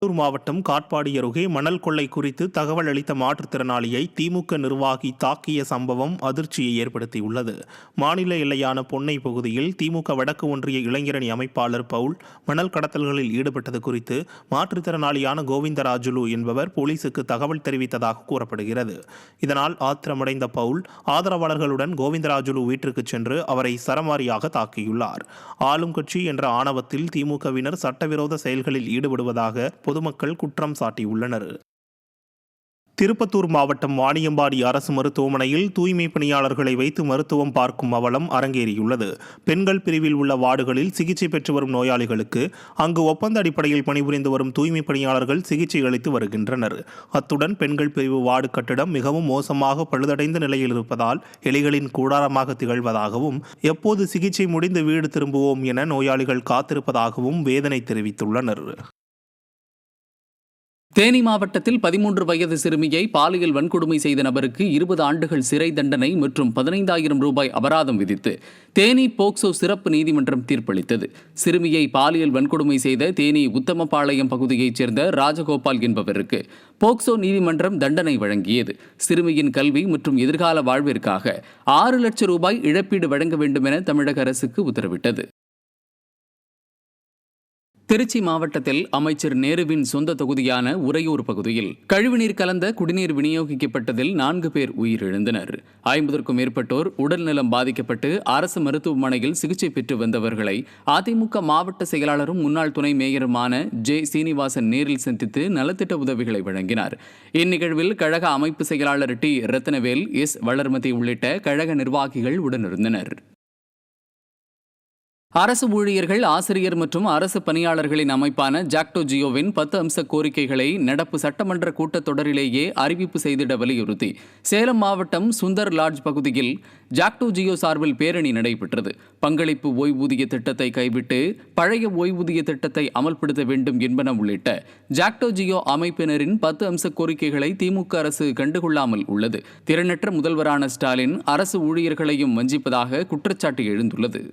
திருப்பூர் மாவட்டம் காட்பாடி அருகே மணல் கொள்ளை குறித்து தகவல் அளித்த மாற்றுத்திறனாளியை திமுக நிர்வாகி தாக்கிய சம்பவம் அதிர்ச்சியை ஏற்படுத்தியுள்ளது. மாநில எல்லையான பொன்னை பகுதியில் திமுக வடக்கு ஒன்றிய இளைஞரணி அமைப்பாளர் பவுல் மணல் கடத்தல்களில் ஈடுபட்டது குறித்து மாற்றுத்திறனாளியான கோவிந்தராஜுலு என்பவர் போலீசுக்கு தகவல் தெரிவித்ததாக கூறப்படுகிறது. இதனால் ஆத்திரமடைந்த பவுல் ஆதரவாளர்களுடன் கோவிந்தராஜுலு வீட்டிற்கு சென்று அவரை சரமாரியாக தாக்கியுள்ளார். ஆளும் கட்சி என்ற ஆணவத்தில் திமுகவினர் சட்டவிரோத செயல்களில் ஈடுபடுவதாக பொதுமக்கள் குற்றம் சாட்டியுள்ளனர். திருப்பத்தூர் மாவட்டம் வாணியம்பாடி அரசு மருத்துவமனையில் தூய்மை பணியாளர்களை வைத்து மருத்துவம் பார்க்கும் அவலம் அரங்கேறியுள்ளது. பெண்கள் பிரிவில் உள்ள வார்டுகளில் சிகிச்சை பெற்று வரும் நோயாளிகளுக்கு அங்கு ஒப்பந்த அடிப்படையில் பணிபுரிந்து வரும் தூய்மை பணியாளர்கள் சிகிச்சை அளித்து வருகின்றனர். அத்துடன் பெண்கள் பிரிவு வார்டு கட்டிடம் மிகவும் மோசமாக பழுதடைந்த நிலையில் இருப்பதால் எலிகளின் கூடாரமாக திகழ்வதாகவும், எப்போது சிகிச்சை முடிந்து வீடு திரும்புவோம் என நோயாளிகள் காத்திருப்பதாகவும் வேதனை தெரிவித்துள்ளனர். தேனி மாவட்டத்தில் 13 வயது சிறுமியை பாலியல் வன்கொடுமை செய்த நபருக்கு 20 ஆண்டுகள் சிறை தண்டனை மற்றும் 15,000 ரூபாய் அபராதம் விதித்து தேனி போக்சோ சிறப்பு நீதிமன்றம் தீர்ப்பளித்தது. சிறுமியை பாலியல் வன்கொடுமை செய்த தேனி உத்தமபாளையம் பகுதியைச் சேர்ந்த ராஜகோபால் என்பவருக்கு போக்சோ நீதிமன்றம் தண்டனை வழங்கியது. சிறுமியின் கல்வி மற்றும் எதிர்கால வாழ்விற்காக 6 லட்சம் ரூபாய் இழப்பீடு வழங்க வேண்டும் என தமிழக அரசுக்கு உத்தரவிட்டது. திருச்சி மாவட்டத்தில் அமைச்சர் நேருவின் சொந்த தொகுதியான உறையூர் பகுதியில் கழிவுநீர் கலந்த குடிநீர் விநியோகிக்கப்பட்டதில் 4 பேர் உயிரிழந்தனர். 50க்கும் மேற்பட்டோர் உடல்நலம் பாதிக்கப்பட்டு அரசு மருத்துவமனையில் சிகிச்சை பெற்று வந்தவர்களை அதிமுக மாவட்ட செயலாளரும் முன்னாள் துணை மேயருமான ஜே சீனிவாசன் நேரில் சந்தித்து நலத்திட்ட உதவிகளை வழங்கினார். இந்நிகழ்வில் கழக அமைப்பு செயலாளர் டி ரத்னவேல், எஸ் வளர்மதி உள்ளிட்ட கழக நிர்வாகிகள் உடனிருந்தனர். அரசு ஊழியர்கள், ஆசிரியர் மற்றும் அரசு பணியாளர்களின் அமைப்பான ஜாக்டோ ஜியோவின் 10 அம்ச கோரிக்கைகளை நடப்பு சட்டமன்ற கூட்டத்தொடரிலேயே அறிவிப்பு செய்திட வலியுறுத்தி சேலம் மாவட்டம் சுந்தர் லாட்ஜ் பகுதியில் ஜாக்டோ ஜியோ சார்பில் பேரணி நடைபெற்றது. பங்களிப்பு ஓய்வூதிய திட்டத்தை கைவிட்டு பழைய ஓய்வூதிய திட்டத்தை அமல்படுத்த வேண்டும் என்பன உள்ளிட்ட ஜாக்டோ ஜியோ அமைப்பினரின் 10 அம்ச கோரிக்கைகளை திமுக அரசு கண்டுகொள்ளாமல் உள்ளது. திறனற்ற முதல்வரான ஸ்டாலின் அரசு ஊழியர்களையும் வஞ்சிப்பதாக குற்றச்சாட்டு எழுந்துள்ளது.